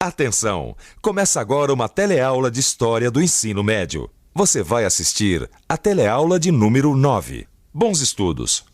Atenção! Começa agora uma teleaula de História do Ensino Médio. Você vai assistir a teleaula de número 9. Bons estudos!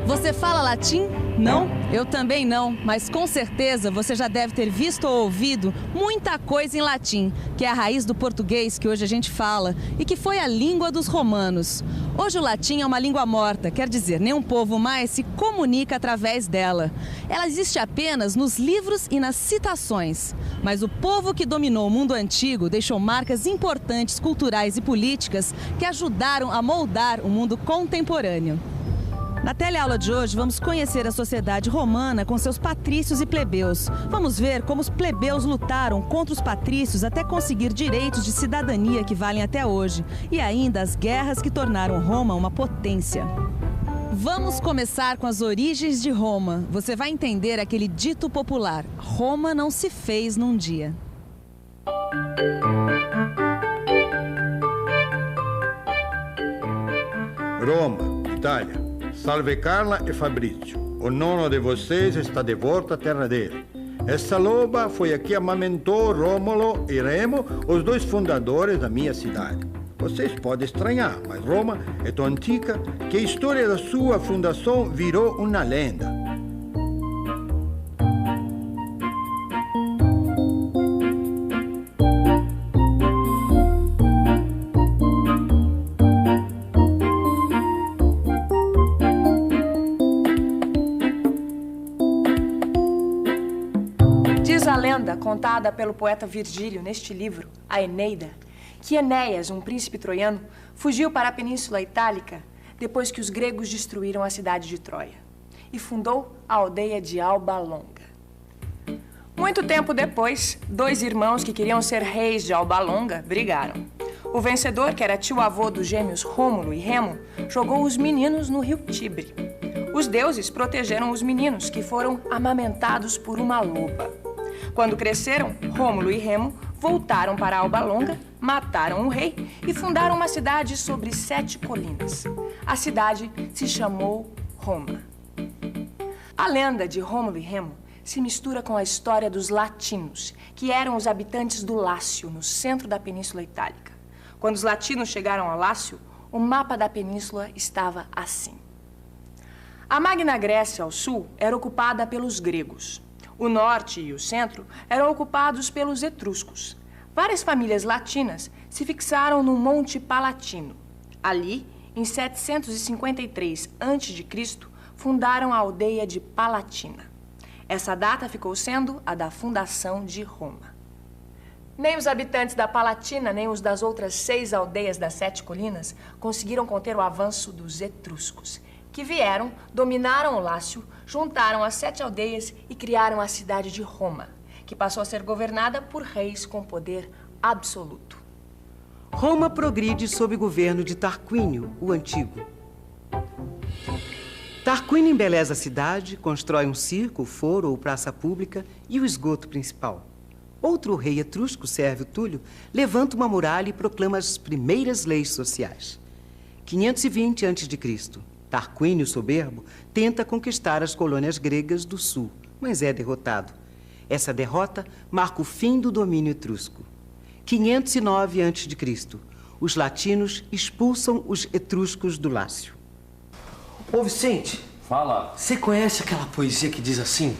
Você fala latim? Não? Eu também não, mas com certeza você já deve ter visto ou ouvido muita coisa em latim, que é a raiz do português que hoje a gente fala e que foi a língua dos romanos. Hoje o latim é uma língua morta, quer dizer, nenhum povo mais se comunica através dela. Ela existe apenas nos livros e nas citações. Mas o povo que dominou o mundo antigo deixou marcas importantes culturais e políticas que ajudaram a moldar o mundo contemporâneo. Na teleaula de hoje, vamos conhecer a sociedade romana com seus patrícios e plebeus. Vamos ver como os plebeus lutaram contra os patrícios até conseguir direitos de cidadania que valem até hoje. E ainda as guerras que tornaram Roma uma potência. Vamos começar com as origens de Roma. Você vai entender aquele dito popular: Roma não se fez num dia. Roma, Itália. Salve Carla e Fabrizio. O nono de vocês está de volta à terra dele. Essa loba foi a que amamentou Rômulo e Remo, os dois fundadores da minha cidade. Vocês podem estranhar, mas Roma é tão antiga que a história da sua fundação virou uma lenda. Contada pelo poeta Virgílio neste livro, a Eneida, que Enéas, um príncipe troiano, fugiu para a Península Itálica depois que os gregos destruíram a cidade de Troia e fundou a aldeia de Alba Longa. Muito tempo depois, dois irmãos que queriam ser reis de Alba Longa brigaram. O vencedor, que era tio-avô dos gêmeos Rômulo e Remo, jogou os meninos no rio Tibre. Os deuses protegeram os meninos, que foram amamentados por uma loba. Quando cresceram, Rômulo e Remo voltaram para Alba Longa, mataram o rei e fundaram uma cidade sobre 7 colinas. A cidade se chamou Roma. A lenda de Rômulo e Remo se mistura com a história dos latinos, que eram os habitantes do Lácio, no centro da Península Itálica. Quando os latinos chegaram ao Lácio, o mapa da península estava assim. A Magna Grécia, ao sul, era ocupada pelos gregos. O norte e o centro eram ocupados pelos etruscos. Várias famílias latinas se fixaram no Monte Palatino. Ali, em 753 a.C., fundaram a aldeia de Palatina. Essa data ficou sendo a da fundação de Roma. Nem os habitantes da Palatina, nem os das outras 6 aldeias das 7 colinas conseguiram conter o avanço dos etruscos, que vieram, dominaram o Lácio, juntaram as 7 aldeias e criaram a cidade de Roma, que passou a ser governada por reis com poder absoluto. Roma progride sob o governo de Tarquínio, o Antigo. Tarquínio embeleza a cidade, constrói um circo, foro ou praça pública e o esgoto principal. Outro rei etrusco, Sérvio Túlio, levanta uma muralha e proclama as primeiras leis sociais. 520 a.C., Tarquínio Soberbo tenta conquistar as colônias gregas do sul, mas é derrotado. Essa derrota marca o fim do domínio etrusco. 509 a.C., os latinos expulsam os etruscos do Lácio. Ô Vicente, fala. Você conhece aquela poesia que diz assim: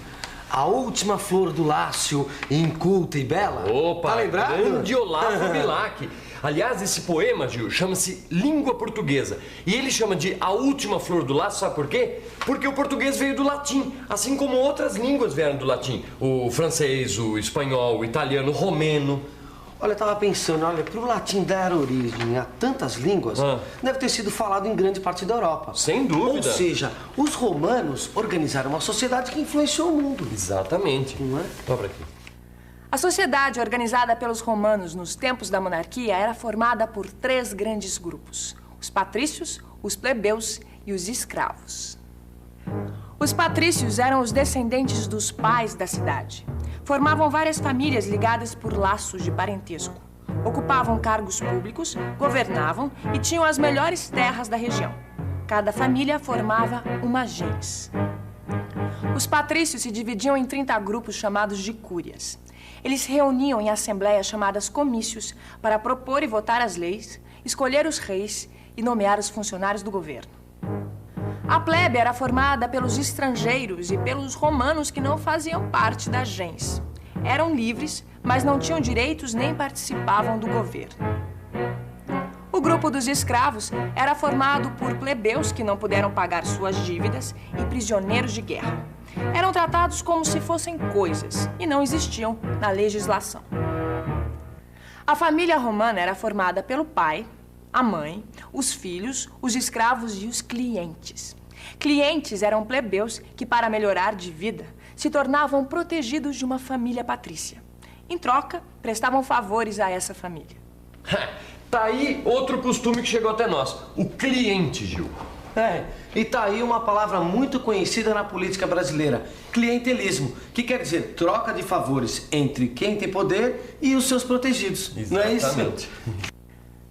a última flor do Lácio, inculta e bela? Opa, tá lembrado? Grande Olavo Bilac. Aliás, esse poema, Gil, chama-se Língua Portuguesa. E ele chama de A Última Flor do Lácio, sabe por quê? Porque o português veio do latim, assim como outras línguas vieram do latim. O francês, o espanhol, o italiano, o romeno. Olha, eu tava pensando, olha, pro latim dar origem a tantas línguas, deve ter sido falado em grande parte da Europa. Sem dúvida. Ou seja, os romanos organizaram uma sociedade que influenciou o mundo. Exatamente. Não é? Dobra aqui. A sociedade organizada pelos romanos nos tempos da monarquia era formada por 3 grandes grupos: os patrícios, os plebeus e os escravos. Os patrícios eram os descendentes dos pais da cidade. Formavam várias famílias ligadas por laços de parentesco. Ocupavam cargos públicos, governavam e tinham as melhores terras da região. Cada família formava uma gens. Os patrícios se dividiam em 30 grupos chamados de cúrias. Eles se reuniam em assembleias chamadas comícios para propor e votar as leis, escolher os reis e nomear os funcionários do governo. A plebe era formada pelos estrangeiros e pelos romanos que não faziam parte da gens. Eram livres, mas não tinham direitos nem participavam do governo. O grupo dos escravos era formado por plebeus que não puderam pagar suas dívidas e prisioneiros de guerra. Eram tratados como se fossem coisas e não existiam na legislação. A família romana era formada pelo pai, a mãe, os filhos, os escravos e os clientes. Clientes eram plebeus que, para melhorar de vida, se tornavam protegidos de uma família patrícia. Em troca, prestavam favores a essa família. Tá aí outro costume que chegou até nós, o cliente, Gil. E tá aí uma palavra muito conhecida na política brasileira, clientelismo, que quer dizer troca de favores entre quem tem poder e os seus protegidos. Exatamente. Não é isso?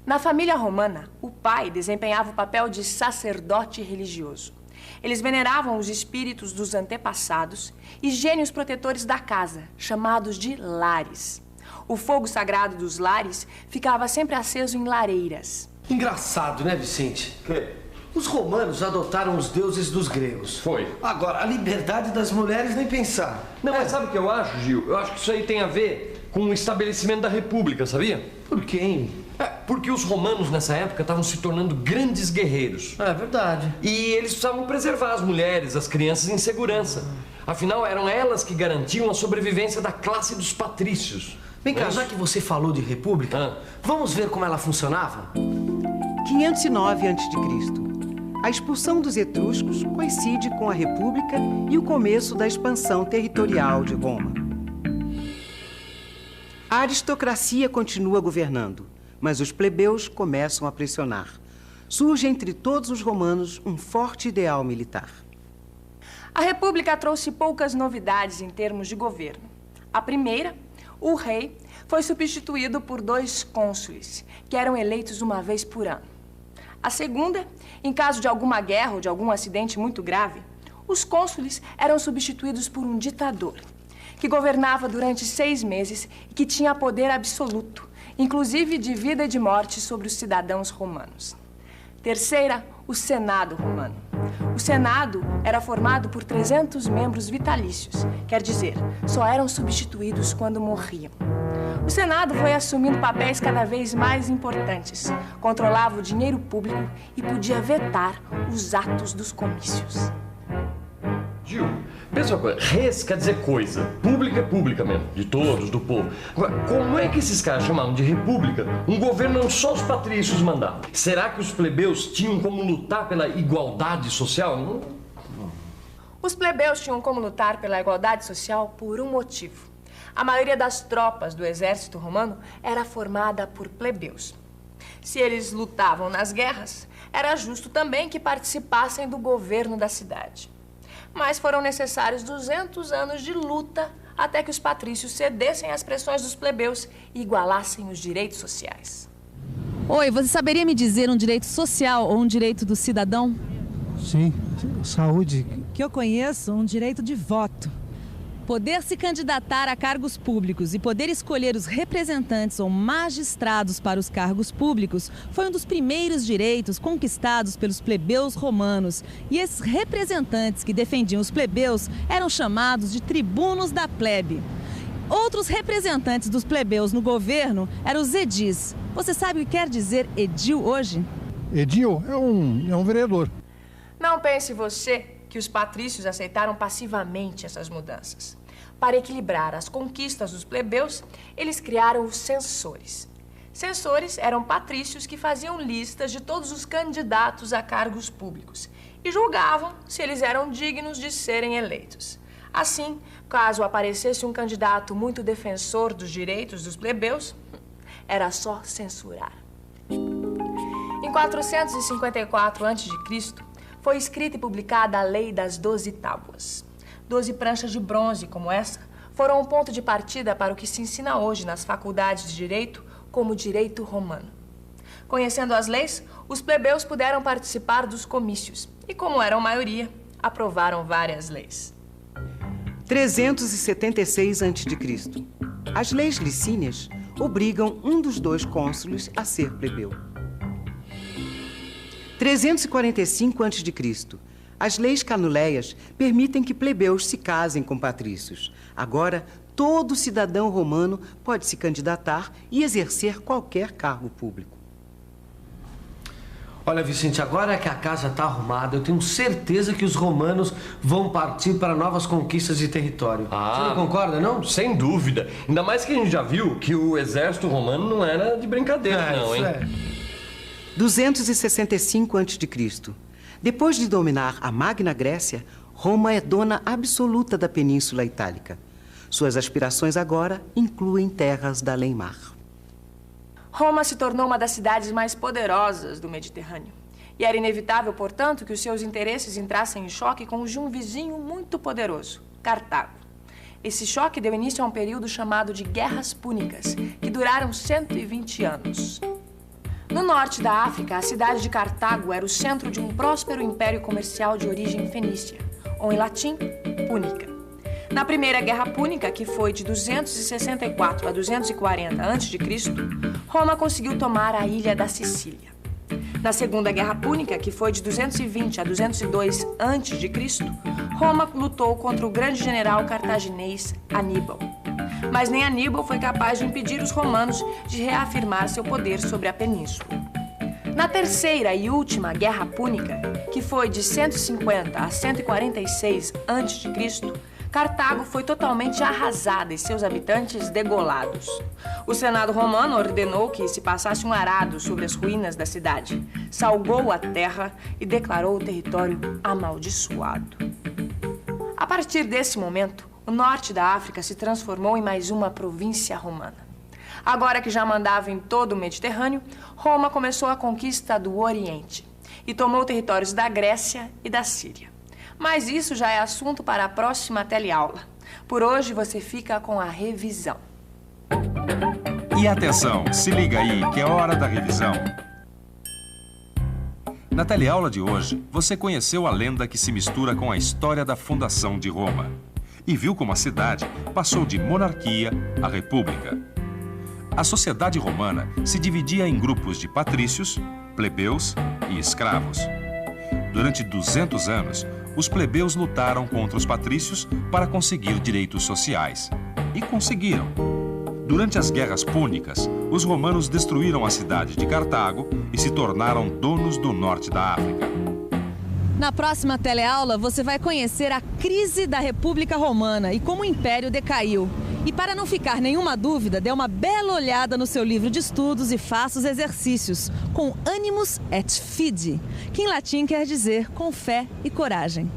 Na família romana, o pai desempenhava o papel de sacerdote religioso. Eles veneravam os espíritos dos antepassados e gênios protetores da casa, chamados de lares. O fogo sagrado dos lares ficava sempre aceso em lareiras. Engraçado, né, Vicente? Os romanos adotaram os deuses dos gregos. Foi. Agora, a liberdade das mulheres nem pensar. Não, mas sabe o que eu acho, Gil? Eu acho que isso aí tem a ver com o estabelecimento da república, sabia? Por quê, hein? Porque os romanos nessa época estavam se tornando grandes guerreiros. É verdade. E eles precisavam preservar as mulheres, as crianças em segurança. Afinal, eram elas que garantiam a sobrevivência da classe dos patrícios. Vem cá, já que você falou de república, vamos ver como ela funcionava? 509 a.C. A expulsão dos etruscos coincide com a República e o começo da expansão territorial de Roma. A aristocracia continua governando, mas os plebeus começam a pressionar. Surge entre todos os romanos um forte ideal militar. A República trouxe poucas novidades em termos de governo. A primeira, o rei, foi substituído por 2 cônsules, que eram eleitos uma vez por ano. A segunda, em caso de alguma guerra ou de algum acidente muito grave, os cônsules eram substituídos por um ditador, que governava durante 6 meses e que tinha poder absoluto, inclusive de vida e de morte sobre os cidadãos romanos. Terceira, o Senado romano. O Senado era formado por 300 membros vitalícios, quer dizer, só eram substituídos quando morriam. O Senado foi assumindo papéis cada vez mais importantes, controlava o dinheiro público e podia vetar os atos dos comícios. Gil, pensa uma coisa, res quer dizer coisa, pública é pública mesmo, de todos, do povo. Agora, como é que esses caras chamavam de república um governo não só os patrícios mandavam? Será que os plebeus tinham como lutar pela igualdade social? Não. Os plebeus tinham como lutar pela igualdade social por um motivo. A maioria das tropas do exército romano era formada por plebeus. Se eles lutavam nas guerras, era justo também que participassem do governo da cidade. Mas foram necessários 200 anos de luta até que os patrícios cedessem às pressões dos plebeus e igualassem os direitos sociais. Oi, você saberia me dizer um direito social ou um direito do cidadão? Sim, saúde. Que eu conheço, um direito de voto. Poder se candidatar a cargos públicos e poder escolher os representantes ou magistrados para os cargos públicos foi um dos primeiros direitos conquistados pelos plebeus romanos. E esses representantes que defendiam os plebeus eram chamados de tribunos da plebe. Outros representantes dos plebeus no governo eram os edis. Você sabe o que quer dizer edil hoje? Edil é um vereador. Não pense você que os patrícios aceitaram passivamente essas mudanças. Para equilibrar as conquistas dos plebeus, eles criaram os censores. Censores eram patrícios que faziam listas de todos os candidatos a cargos públicos e julgavam se eles eram dignos de serem eleitos. Assim, caso aparecesse um candidato muito defensor dos direitos dos plebeus, era só censurar. Em 454 a.C., foi escrita e publicada a Lei das 12 Tábuas. 12 pranchas de bronze como essa foram um ponto de partida para o que se ensina hoje nas faculdades de Direito como direito romano. Conhecendo as leis, os plebeus puderam participar dos comícios e, como eram maioria, aprovaram várias leis. 376 a.C. As leis licínias obrigam um dos 2 cônsules a ser plebeu. 345 a.C. As leis canuleias permitem que plebeus se casem com patrícios. Agora, todo cidadão romano pode se candidatar e exercer qualquer cargo público. Olha, Vicente, agora que a casa está arrumada, eu tenho certeza que os romanos vão partir para novas conquistas de território. Você não concorda, não? Sem dúvida. Ainda mais que a gente já viu que o exército romano não era de brincadeira, não, hein? 265 a.C. Depois de dominar a Magna Grécia, Roma é dona absoluta da Península Itálica. Suas aspirações agora incluem terras da além-mar. Roma se tornou uma das cidades mais poderosas do Mediterrâneo. E era inevitável, portanto, que os seus interesses entrassem em choque com os de um vizinho muito poderoso, Cartago. Esse choque deu início a um período chamado de Guerras Púnicas, que duraram 120 anos. No norte da África, a cidade de Cartago era o centro de um próspero império comercial de origem fenícia, ou em latim, púnica. Na Primeira Guerra Púnica, que foi de 264 a 240 a.C., Roma conseguiu tomar a ilha da Sicília. Na Segunda Guerra Púnica, que foi de 220 a 202 a.C., Roma lutou contra o grande general cartaginês Aníbal. Mas nem Aníbal foi capaz de impedir os romanos de reafirmar seu poder sobre a península. Na Terceira e última Guerra Púnica, que foi de 150 a 146 a.C., Cartago foi totalmente arrasada e seus habitantes degolados. O Senado romano ordenou que se passasse um arado sobre as ruínas da cidade, salgou a terra e declarou o território amaldiçoado. A partir desse momento, o norte da África se transformou em mais uma província romana. Agora que já mandava em todo o Mediterrâneo, Roma começou a conquista do Oriente e tomou territórios da Grécia e da Síria. Mas isso já é assunto para a próxima teleaula. Por hoje você fica com a revisão. E atenção, se liga aí que é hora da revisão. Na teleaula de hoje, você conheceu a lenda que se mistura com a história da fundação de Roma e viu como a cidade passou de monarquia a república. A sociedade romana se dividia em grupos de patrícios, plebeus e escravos. Durante 200 anos, os plebeus lutaram contra os patrícios para conseguir direitos sociais. E conseguiram. Durante as guerras púnicas, os romanos destruíram a cidade de Cartago e se tornaram donos do norte da África. Na próxima teleaula, você vai conhecer a crise da República Romana e como o Império decaiu. E para não ficar nenhuma dúvida, dê uma bela olhada no seu livro de estudos e faça os exercícios com Animus et Fide, que em latim quer dizer com fé e coragem.